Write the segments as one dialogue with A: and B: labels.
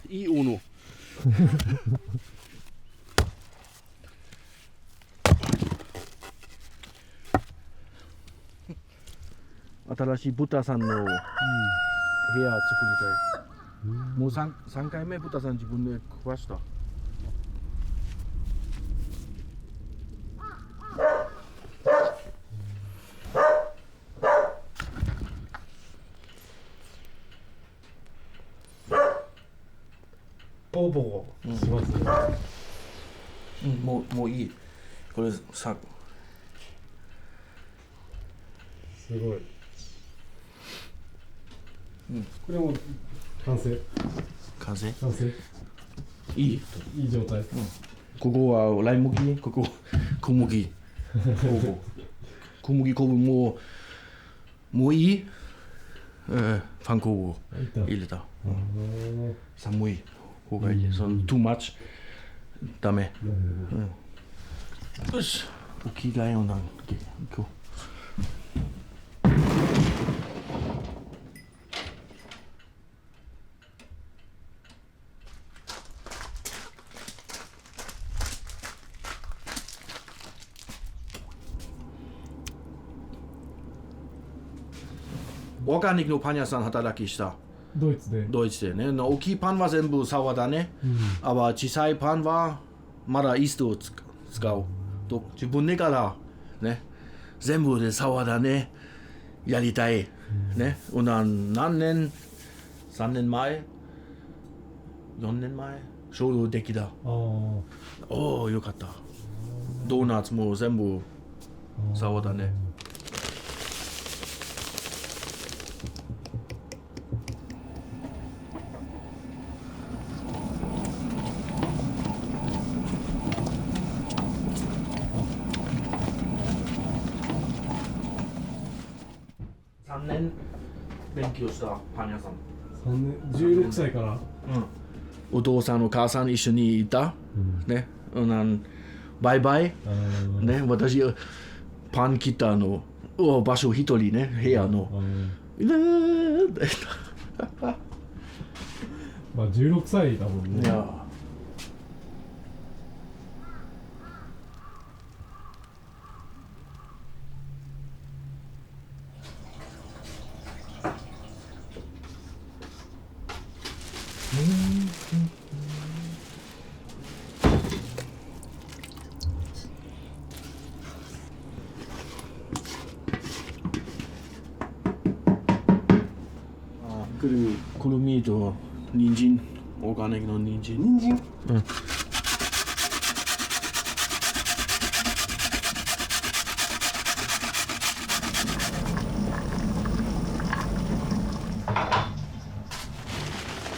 A: いい斧新しい豚さんの部屋作りたい、もう 3回目豚さん自分で食わした。
B: ボコボコしますね。
A: もういい。これさ、
B: すごい。これも完成。
A: 完成。いい。
B: いい状態。
A: ここはライ麦、ここ小麦。小麦粉分もういい。パン粉を入れた。寒い方がいい。その too much ダメ。よし。お着替えをなんけ今日。オーガニックのパン屋さん働きした。
B: ドイツで
A: ね。大きいパンは全部サワだね。小さいパンはまだイーストを使う。と自分でからね、全部でサワだね。やりたい。ね。何年 ?3 年前 ?4 年前ちょうどできた。おお、よかった。ドーナツも全部サワだね。3年勉強したパン屋さん。
B: 16歳から。
A: お父さんお母さん一緒にいた。ね。バイバイ。ね。私パン切った場所一人ね、部屋の。
B: まあ16歳だもんね。
A: くるみと人参、オーガニックの人参。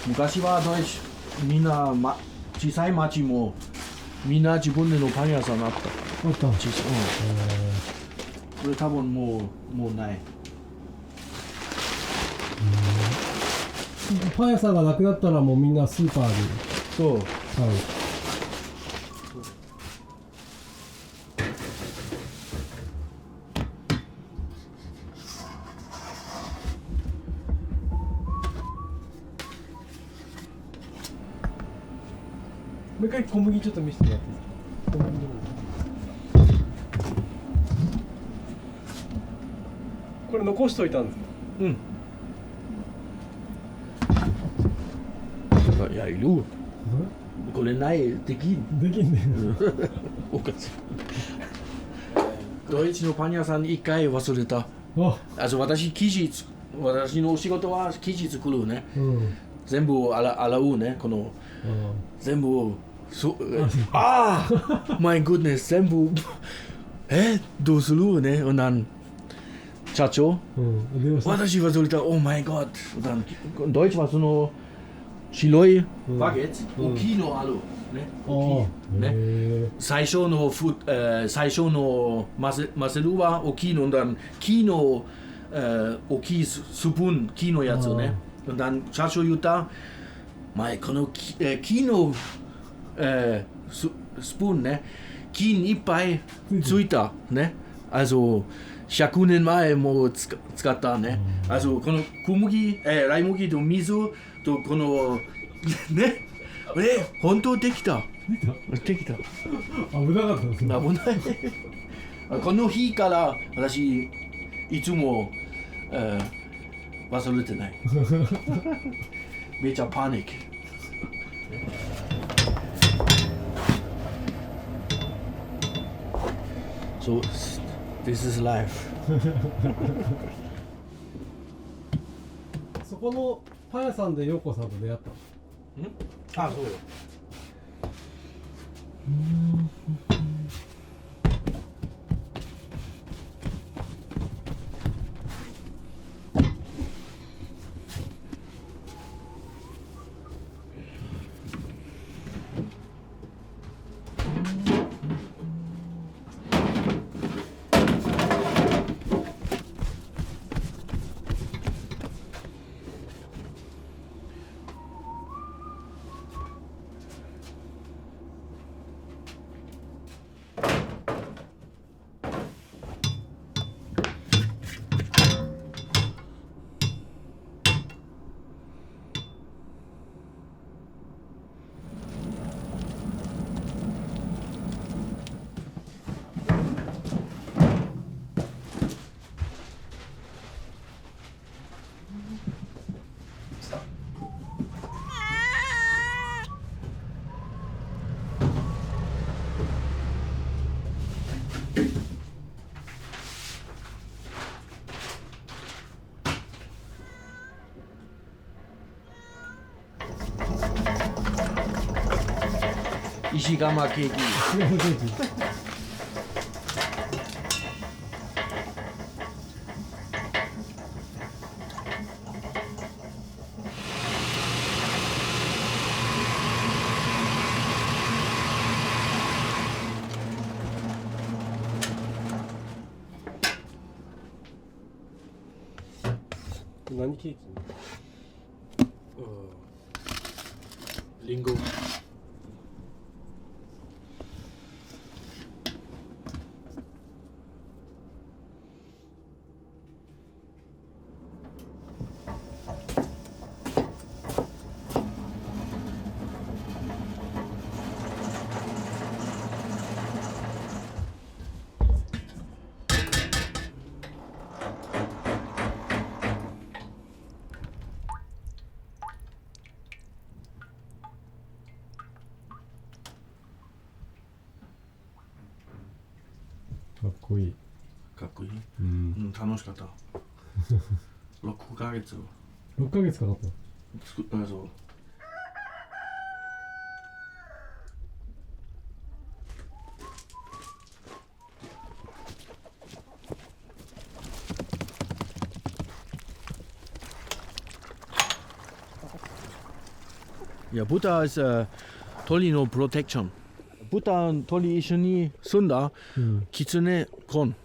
A: 昔はみんな、小さい町もみんな自分でのパン屋さんあった。これ多分もうない。
B: パン屋さんがなくなったらもうみんなスーパーで
A: そう
B: 買う。もう一回小麦ちょっと見せてもらっていいですか。小麦のこれ残しといたんですか。
A: いや、いる。これない、できん
B: ね。
A: おかしい。ドイツのパン屋さんに一回忘れた。私のお仕事は生地作るね。全部洗うね。全部my goodness 全部どうするね。社長、私忘れた。Oh my god。ドイツはその白いバゲット、大きいのあるね。大きいね。最初の混ぜるは大きいの。木の大きいスプーン、木のやつね。社長言った。前この木のスプーンね。金いっぱいついたね。100年前も使ったね。このライ麦と水とこのね本当できたできた
B: 危なかったですね。
A: 危ないこの日から私いつも、忘れてないめっちゃパニックSo this is life
B: そこのパン屋さんで陽子さんと出会ったの？
A: あそうよ石窯ケーキ
B: 何ケーキ？
A: リンゴ
B: かっこいい。
A: かっこいい、
B: うん、
A: 楽しかった6ヶ月
B: 6ヶ月かかった。
A: そういや豚は鳥のプロテクション豚鳥一緒に住んだ、キツネコン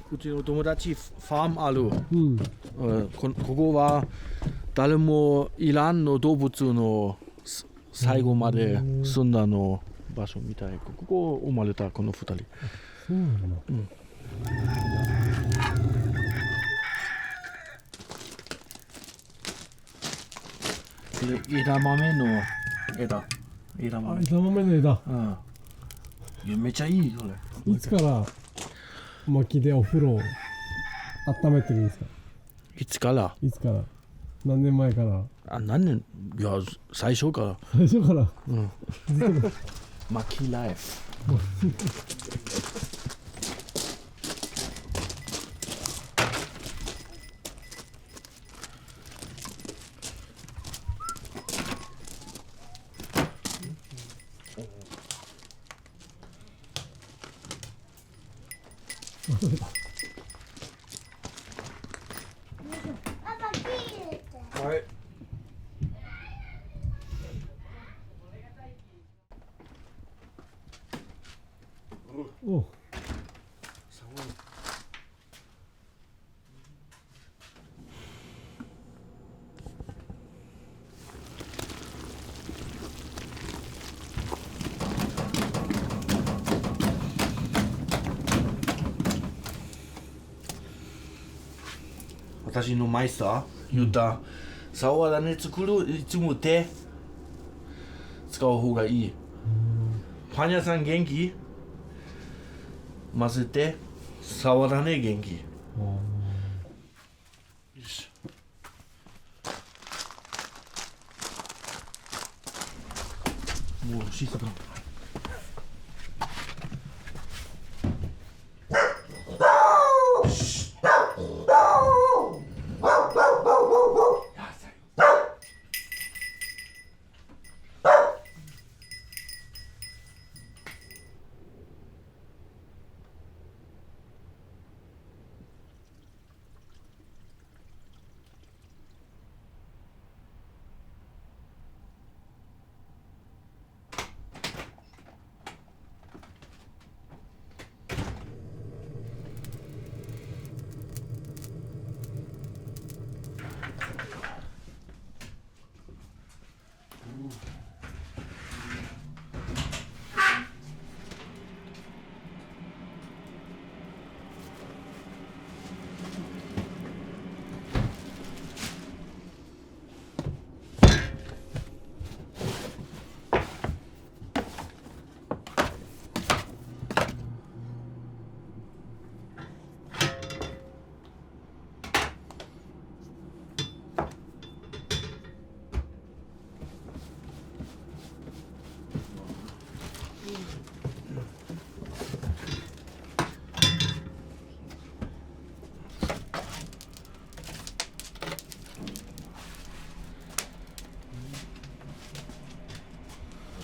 A: うちの友達ファームある、ここは誰もいらんの動物の最後まで住んだの場所みたいここ生まれたこの2人
B: そうなんだ、
A: 枝豆の枝
B: 枝豆の枝、
A: いやめっちゃいいそれ
B: いつから薪でお風呂を温めてるんですか？
A: いつから
B: 何年前から？
A: 何年いや最初から薪ライフはい。
B: お
A: 私のマイスター言った触らねつくるいつも手使う方がいい。パン屋さん元気混ぜて触らね元気。よし。もう静か。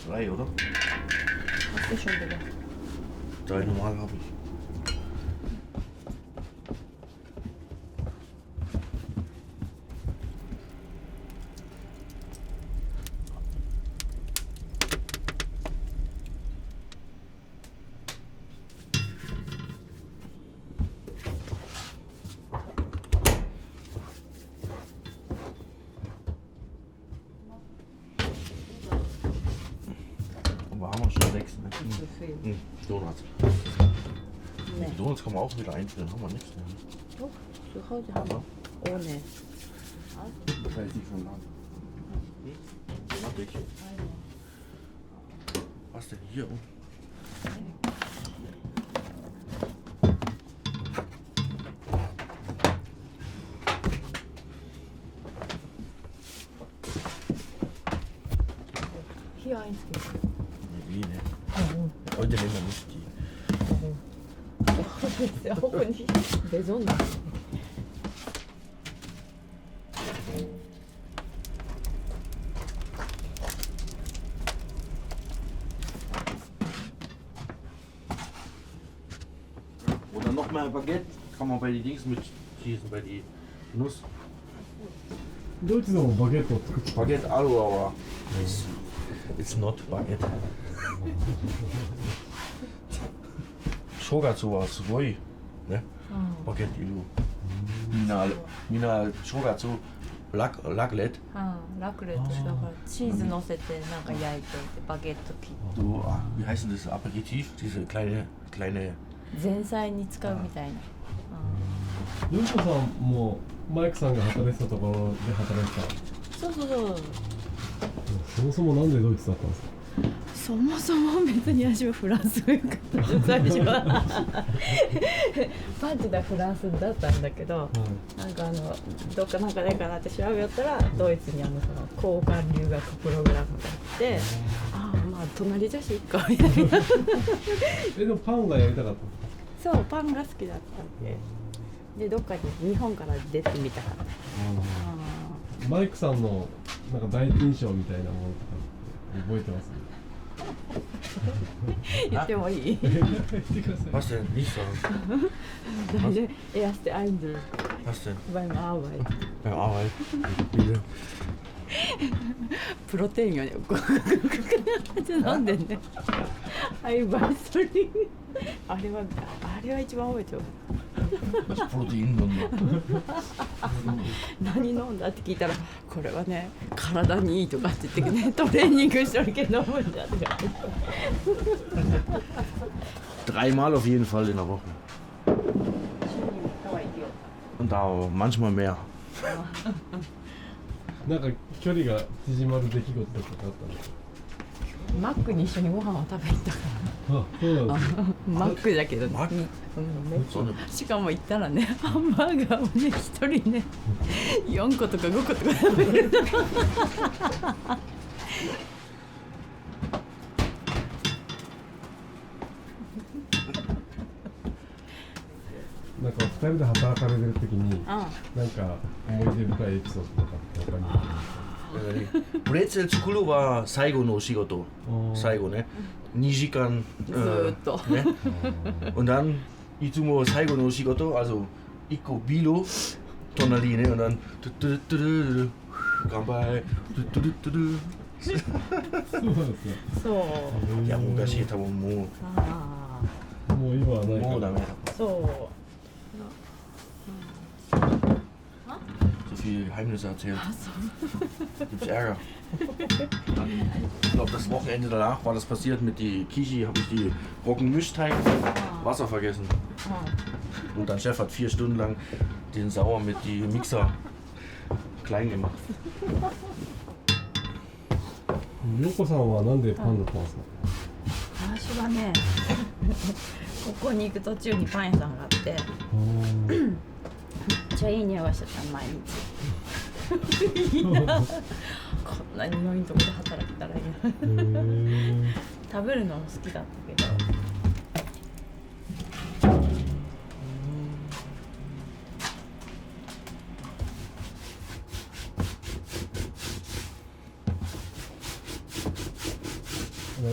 A: Drei, oder?
C: Hast du schon wieder?
A: 3 normal habe ich. Aber haben wir schon 6, ne?
C: Zu viel.
A: Donuts.
C: Nee.
A: Die Donuts kann man auch wieder einfrieren, haben wir nichts mehr.
C: Doch, zu Hause haben wir. Ohne.
A: Das heißt nicht vom Laden. Warte ich. Was denn hier?
C: Hier eins gibt.
A: Wie, ne? Heute nehmen wir nicht die.
C: Das ist ja auch nicht besonders.
A: Oder noch mehr Baguette kann man bei die Dings mit schießen, bei die Nuss.
B: ドイツのバゲットを作って
A: Baguette Alu, aber it's not Baguette. Shogatsu war すごいね。バゲットいる。みんなShogatsuラクレット。
C: ラクレットだからチーズ乗せてなんか焼いてバゲット切って
A: So, wie heißt denn das Aperitif? Diese kleine.
C: 前菜に使うみたいな。
B: ヨシコさんもマイクさんが働いてたところで働いてた。
C: そうそうそう。
B: そもそもなんでドイツだったんですか。
C: そもそも別に私はフランスがよかったです最初はパンチだフランスだったんだけど、なんかどっかなんかないかなって調べよったらドイツにその交換留学プログラムがあって、ああまあ隣だしいっかみたいな
B: でもパンがやりたかった。
C: そうパンが好きだったんで、どっかに日本から出てみたかった。
B: マイクさんのなんか第一印象みたいなものとか覚えてます？
C: 言ってもいい？Was
A: denn? Nicht sagen.
C: Deine erste Eindruck
A: Was denn?
C: beim Arbeit.
A: Beim Arbeit. Bitte.
C: プロテインがね、飲んでんね。アイバイスリン。あれは一番覚えてる。
A: Was Protein drin?
C: 何飲んだって聞いたら、これはね、体にいいとかって言ってね、トレーニングしとるけど飲むんだって。
A: 3-mal auf jeden Fall in der Woche. Und da manchmal mehr.
B: なんか距離が縮まる出来事とかあったの？
C: マックに一緒にご飯を食べに行ったか
B: あ、そうなんです
C: らマックだけど
A: マック
C: ね、
A: そんな
C: しかも行ったらねハンバーガーをね一人ね4個とか5個とか食べる
B: なんか2人で働かれてる時に
C: あ
B: なんか思い出深いエピソードとかって他に
A: ブレッツェル作るは最後のお仕事。最後ね。2時間。
C: ずーっと。
A: ね。Und dann, いつも最後のお仕事、also 1個ビール、隣ね、und dann、トゥトゥトゥルルル、乾杯、トゥトゥルトゥル。
B: そうなんですよ。
C: そう
A: いや、昔多分も
C: あ
B: もう今はないから。
A: もうダメだ。
C: あそう
A: So viele Geheimnisse erzählt. Gibt's Ärger. Ich glaube, das Wochenende danach war das passiert mit die Kichi, habe ich die Roggenmischteig Wasser vergessen. Und dein Chef hat 4 Stunden lang den Sauer mit die Mixer klein gemacht.
B: 陽子さんはなんでパンだったんですか？
C: 私はねここに行く途中にパン屋さんがあってめっちゃいい匂いがしてた毎日いいなこんな匂いのとこで働けたらいいな食べるのも好きだったけど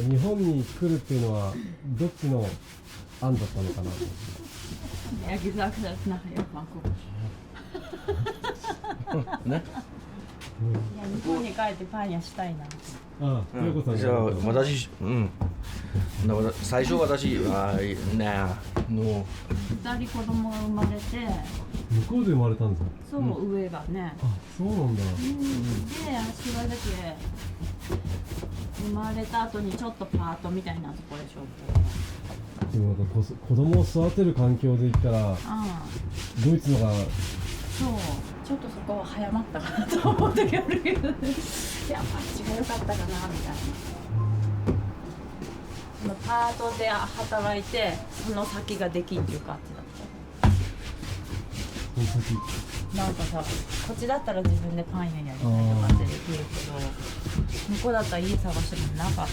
B: 日本に来るっていうのはどっちの案だったのかな。
C: Ja, gesagt, das nachher mal gucken.
A: Ne?
C: いや日本に帰ってパン屋したいな。
B: ああ、陽子さんが。
A: じゃあ私、最初私はの
C: 2人子供が生まれて、
B: 向こうで生まれたんですか？
C: そう、上がね。
B: あ、そうなんだ。
C: で、私はだけ生まれた後にちょっとパートみたいなところでしょう。
B: でもなんか子供を育てる環境で言ったら、ドイツのが
C: そう、ちょっとそこは早まったかなと思う時あるけどね。いや、あっちが良かったかなみたいな。パートで働いて、その先ができんっていう感じだった。
B: その先。
C: なんかさ、こっちだったら自分でパン屋やりたいとかってできるけど、向こうだったら家探してもなかったし、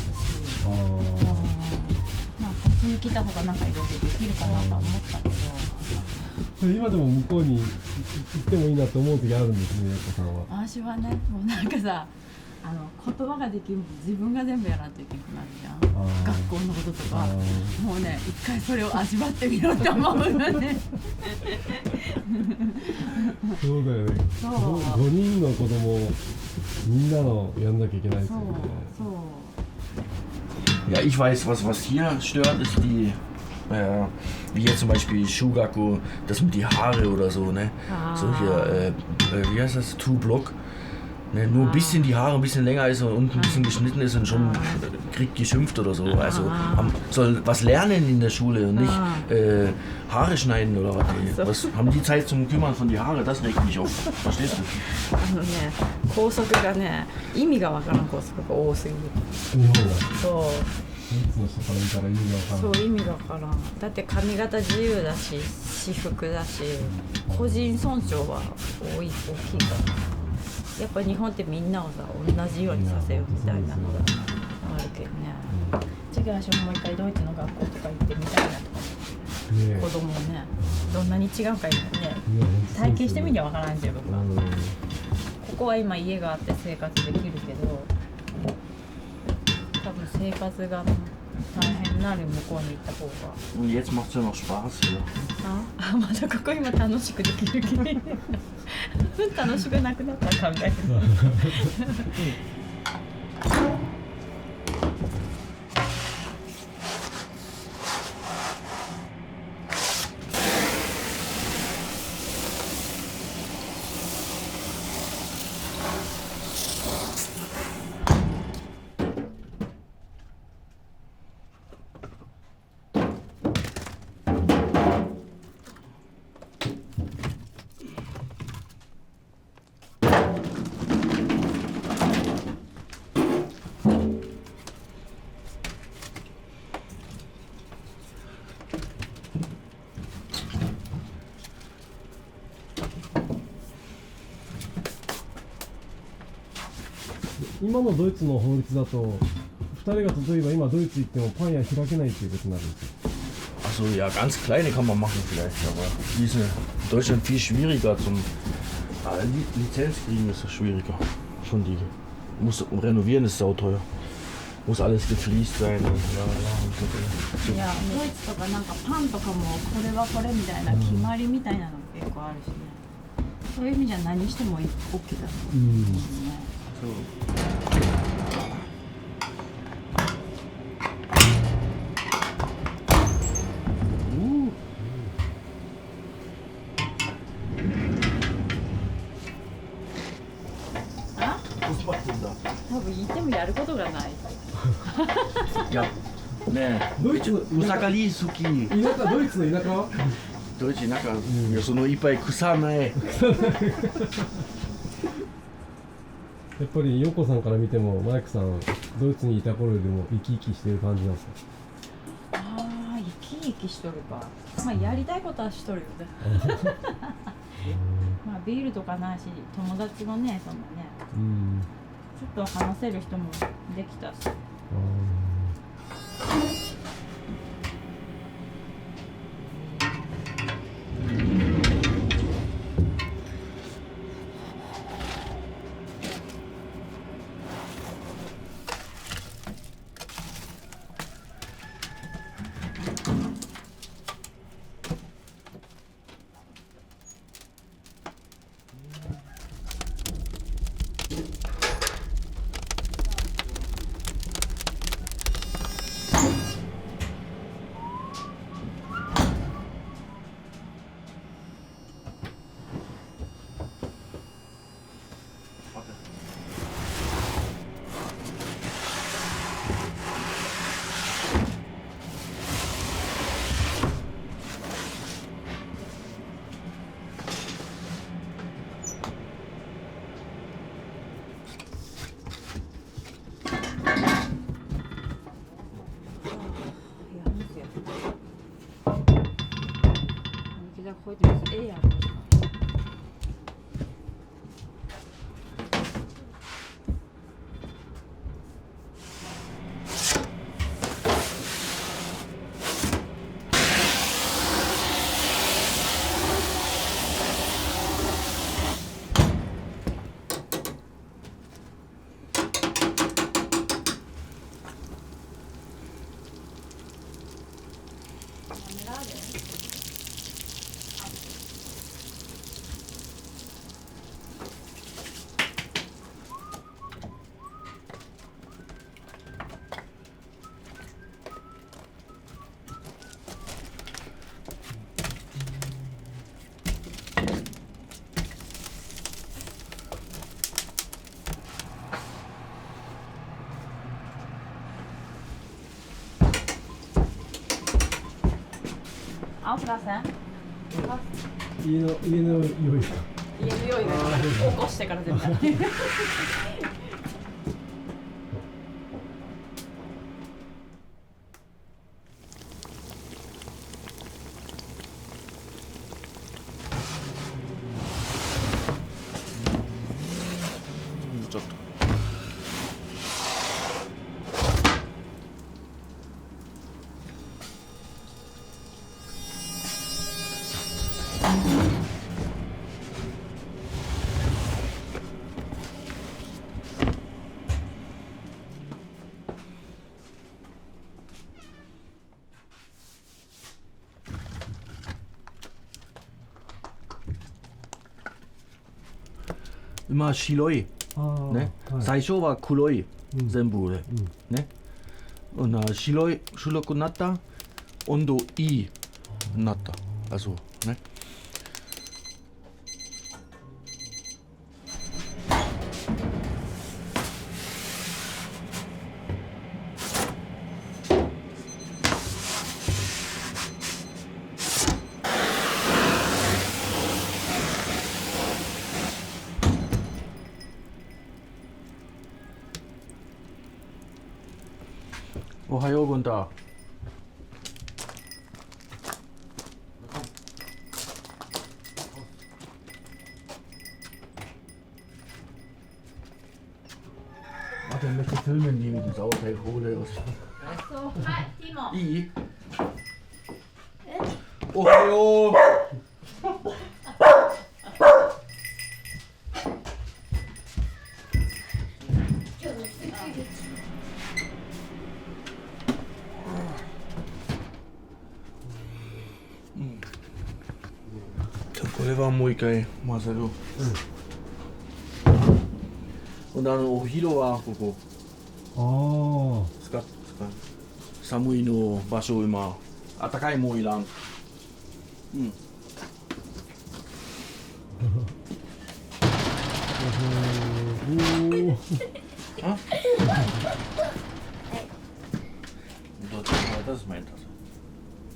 C: まあこっちに来た方がなんかいろいろできるかなとは思ったけど。
B: 今でも向こうに行ってもいいなと思う時あるんですね、陽子さんは。
C: 私はね、もうなんかさ、言葉ができるもん自分が全部やらんといけなくなるじゃん。学校のこととか、もうね、一回それを味わってみろって思うよね。
B: そうだよね。
C: そう
B: 5人の子供をみんなのやんなきゃいけないですよね。
C: そう。
A: Ja, ich weiß, was hier stört, ist die, wie jetzt zum Beispiel Shugaku, das mit die Haare oder so, ne? Solche, wie heißt das, Two-Block, ne? Nur ein bisschen die Haare ein bisschen länger ist und unten ein bisschen geschnitten ist und schon kriegt geschimpft oder so. Also soll was lernen in der Schule und nicht Haare schneiden oder was. Was haben die Zeit zum Kümmern von die Haare? Das regt mich auf. Verstehst du?
C: 校則がね、意味がわからん校則が多すぎる。
B: 日本は
C: そう。
B: ドイツの人から見たら意味がわからない。
C: そう意味がわからん。だって髪型自由だし、私服だし、個人尊重は大きいから。やっぱ日本ってみんなをさ、同じようにさせようみたいなのがあるけどね。次は私ももう一回ドイツの学校とか行ってみたいなとか。子供ね、どんなに違うかね、体験してみりゃわからん自分が。ここは今家があって生活できるけど、多分生活が大変なる向こうに行った方が。
A: Und jetzt macht's ja noch Spaß hier.
C: あ、まだここ今楽しくできるけど楽しくなくなったら考える。
B: 今のドイツの法律だと2人が例えば今ドイツ行ってもパン屋開けないっていうことになるんですよ。
A: Achso, ja, ganz kleine kann man machen vielleicht, aber die ist in Deutschland viel schwieriger zum Lizenz kriegen ist das schwieriger. Schon die muss renovieren ist sauteuer. Muss alles gefliest sein und bla bla.
C: いやドイツとかなんかパンとかもこれはこれみたいな決まりみたいなの結構あるしね。そういう意味じゃ何しても OK だと思うんですね。多分言ってもやることがない。
A: Ja, ne, Usakali Suki.
B: 田舎、ドイツの田舎は
A: ドイツなんか、そのいっぱい草ない。
B: やっぱりヨコさんから見てもマイクさんドイツにいた頃よりも生き生きしてる感じなんですか？
C: ああ、生き生きしとるか。まあやりたいことはしとるよね。まあビールとかないし、友達のね、そんなね、ちょっと話せる人もできたし。heute ist eher. Auflassen?
B: 家の用意か。
C: 家の用意を起こしてから絶対。
A: ちょっと。今白い、ね、最初は黒い、全部で、ね、白くなった温度いいなったあそうね。おはようゴンタ。Warte, ich möchte filmen, wie wir die Sauerteig hole.
C: So,はい、ティモ。
A: いい？おはよう。これはもう一回混ぜる。うん、お昼はここ。使う。寒いの場所今。暖かいもんいらん。うん。あ？Das ist mein Tasse.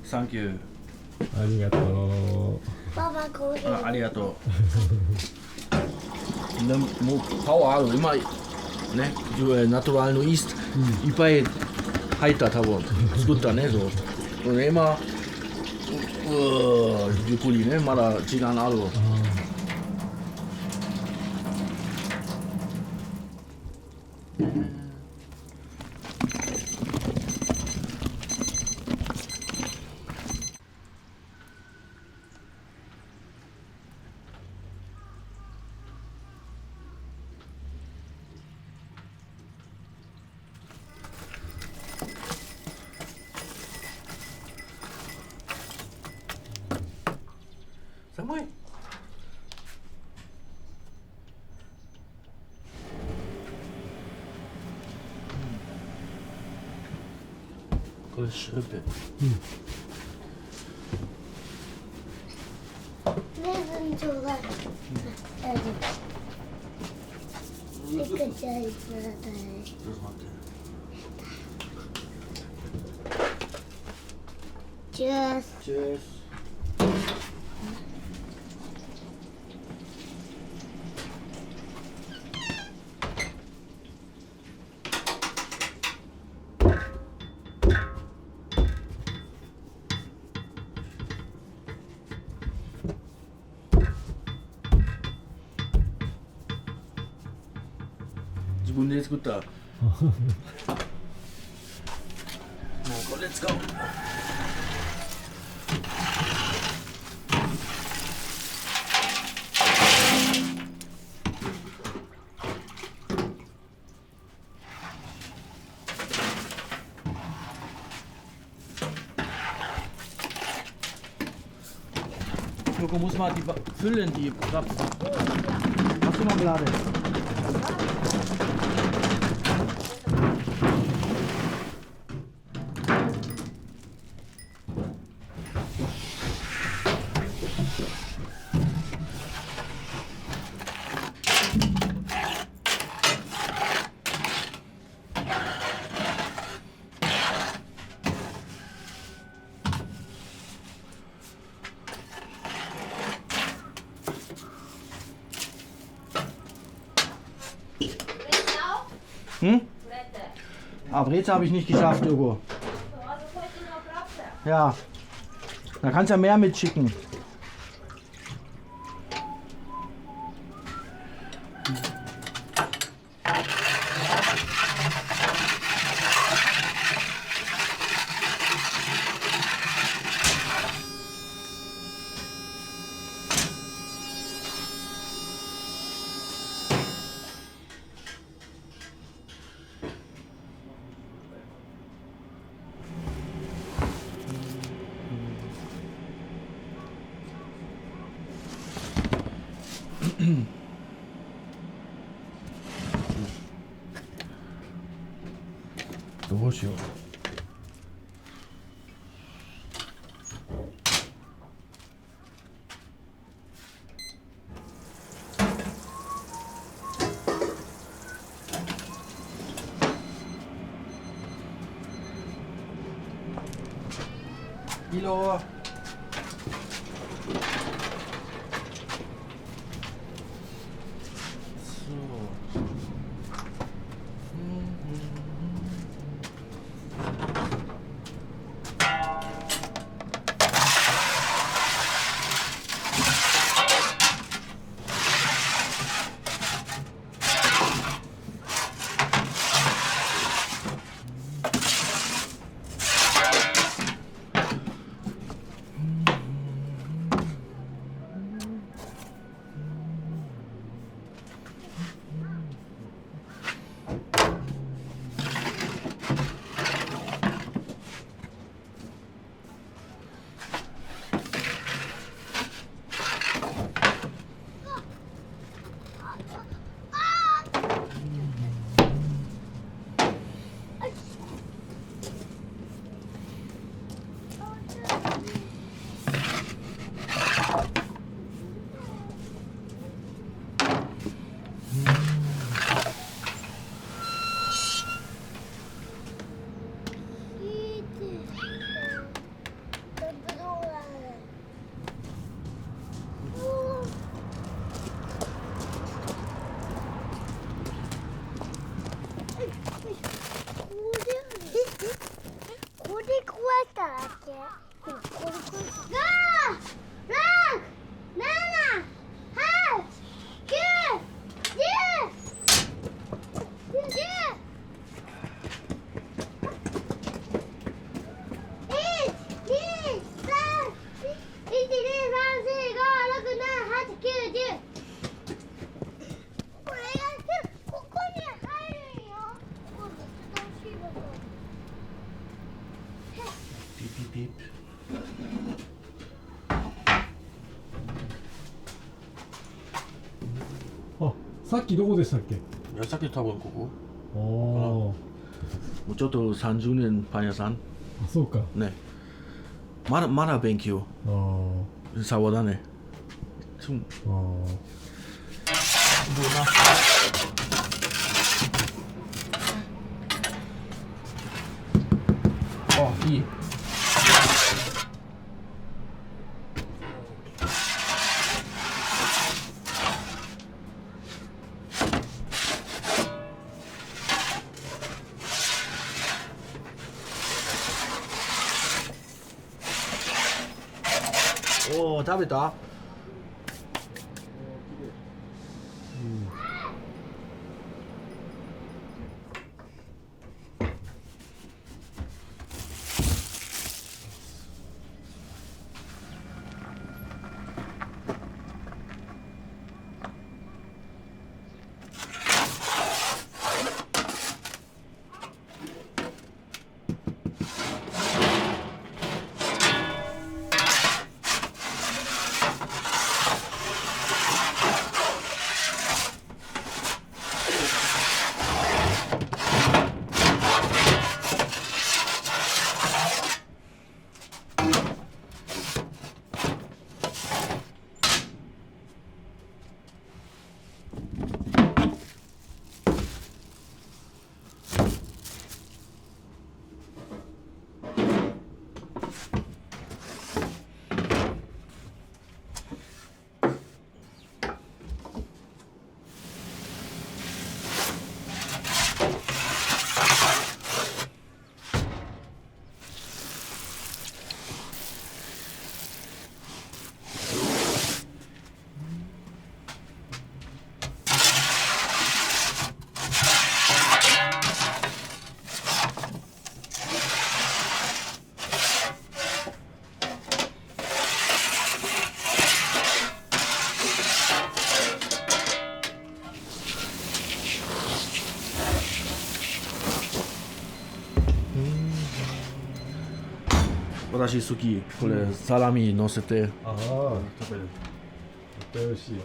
A: Thank you.
B: ありがとう。
C: パパコーヒー。
A: ありがとう。でもうパワーある。今ね、ナトラルのイースト、いっぱい入った多分作ったねそう。今ゆっくりねまだ時間ある。寒い。これシュープ。
C: レーズンちょうだい。大丈夫。いくちゃいください。チュース。
A: チュース。自分で作った。もうこれ使おう。Joko muss mal die füllen, die Rappen. Hast du Marmelade? Hm? Ah, Breze habe ich nicht geschafft, Joko. Ja, da kannst du ja mehr mitschicken.どうしよう。色。
B: さっきどこでしたっけ？
A: いや、さっき多分ここ。
B: ああ。
A: もうちょっと30年パン屋さん。
B: あ、そうか。
A: ね。まだ勉強。
B: あ
A: 沢だね。
B: あ。あ
A: あ、いい。おお、食べた？私好き。これ、サラミ乗せて
B: あ。ああ。
A: 食べる。
B: 絶対美味しいよ。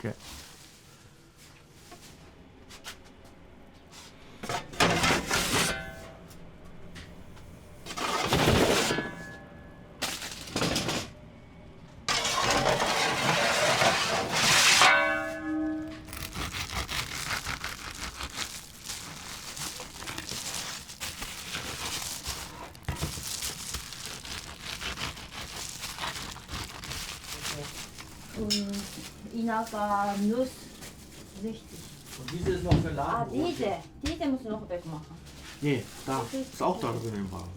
A: Okay.
C: 田舎Nuss 60.
A: Und diese ist noch verladen.
C: Diese müssen noch wegmachen.
A: Nee, da. Ist auch da drin im Wagen.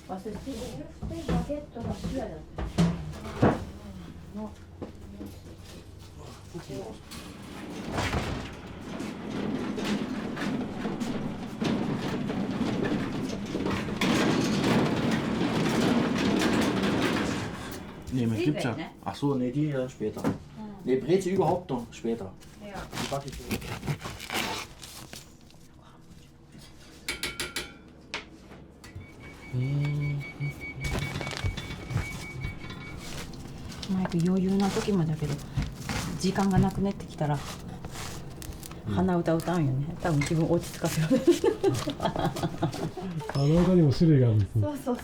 C: Was ist die Hälfte? Baguetteがシュアだった。の
A: Nee, mehr gibt's ja. Ach so, nee, die später. Nee, Breze überhaupt noch später.
C: Ja.
A: Die backe ich.
C: マイク余裕な時もだけど時間がなくなってきたら鼻歌歌うんよね。多分自分落ち着かせようね。
B: 鼻歌にも種類があるんですね。
C: そう。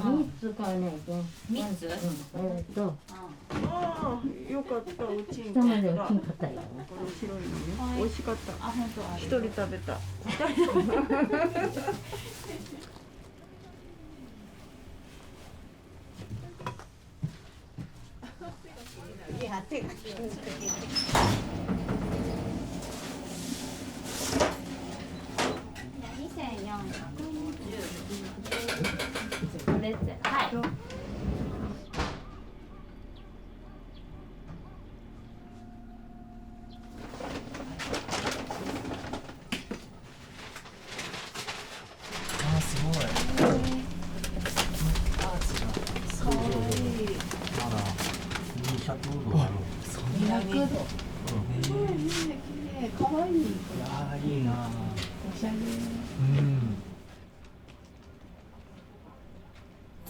D: 3つ買えないと。
C: 3つ？
D: あ
E: あ、よかった。うちに
D: 下まで大きかったよ。
E: これ白いのね。美味しかった。
C: あ、本当。
E: 一人食べた。
D: いや、手が
C: これってはい。
A: あ、すごい。まだ200度ある。
E: 200度。可愛い。
A: いやー、いいな。
E: おしゃれ。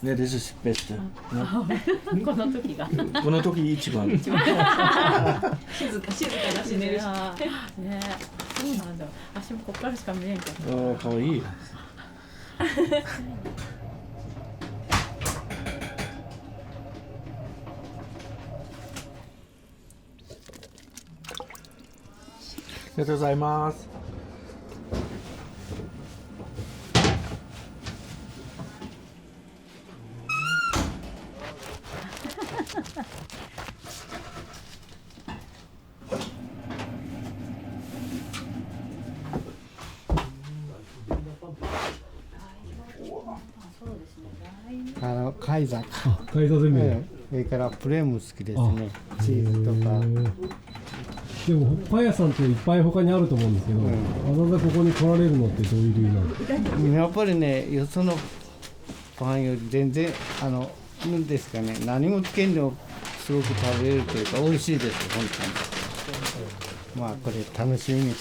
A: ね、this is best.
C: この時が
A: この時一番。
C: 静かだしね。ね、そうなんだ。足もこっからしか見えんかった。
A: ああ、かわいい。ありがとうございます。
F: カイザ
B: カイザ全部。
F: それからプレーム好きですね。チーズとか。
B: でもパン屋さんっていっぱい他にあると思うんですけど、わざわざここに来られるのってどういう理由なんですか？
F: やっぱりね、よそのパンより全然なんですかね、何もつけんでもすごく食べれるというか美味しいです本当に。まあこれ楽しみに。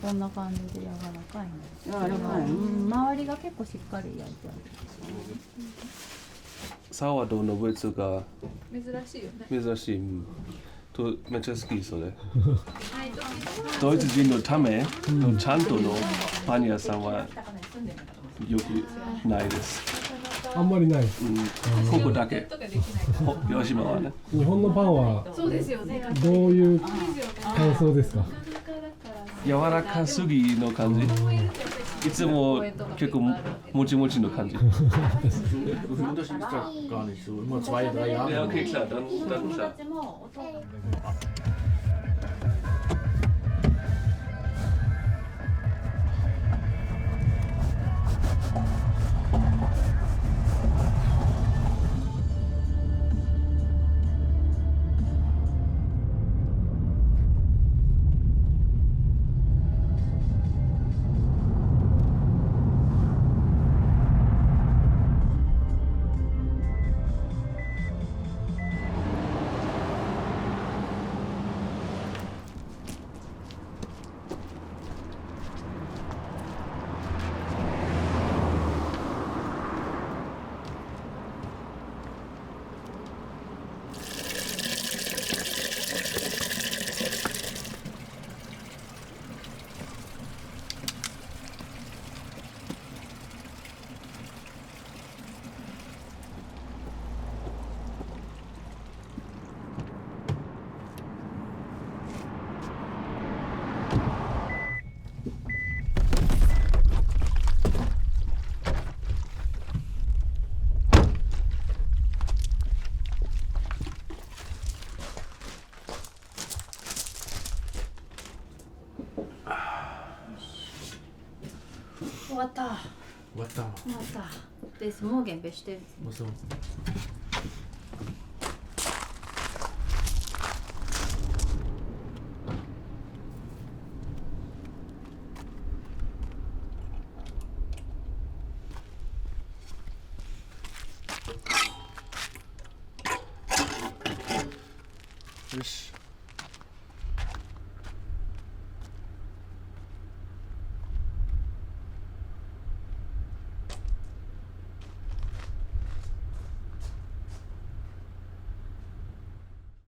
C: こんな感じで柔らかいの。
E: 柔らかい。
C: 周りが結構しっかり焼いてある。
G: サワードのブツが
E: 珍しいよね。
G: 珍しい。とめっちゃ好きそれ。ドイツ人のためのちゃんとのパン屋さんはよくないです。
B: あんまりない。
G: ここだけ。広島はね。
B: 日本のパンは
E: そうですよね。
B: どういう感想ですか？
G: 柔らかすぎの感じ。いつも結構もちもちの感じ。
A: So viel Unterschied ist da gar nicht so. Immer 2, 3 Jahre.
G: Ja, okay, klar, dann klar.
A: こ
C: わった終
A: 終わった
C: わったですもう減肥してる
A: そうよし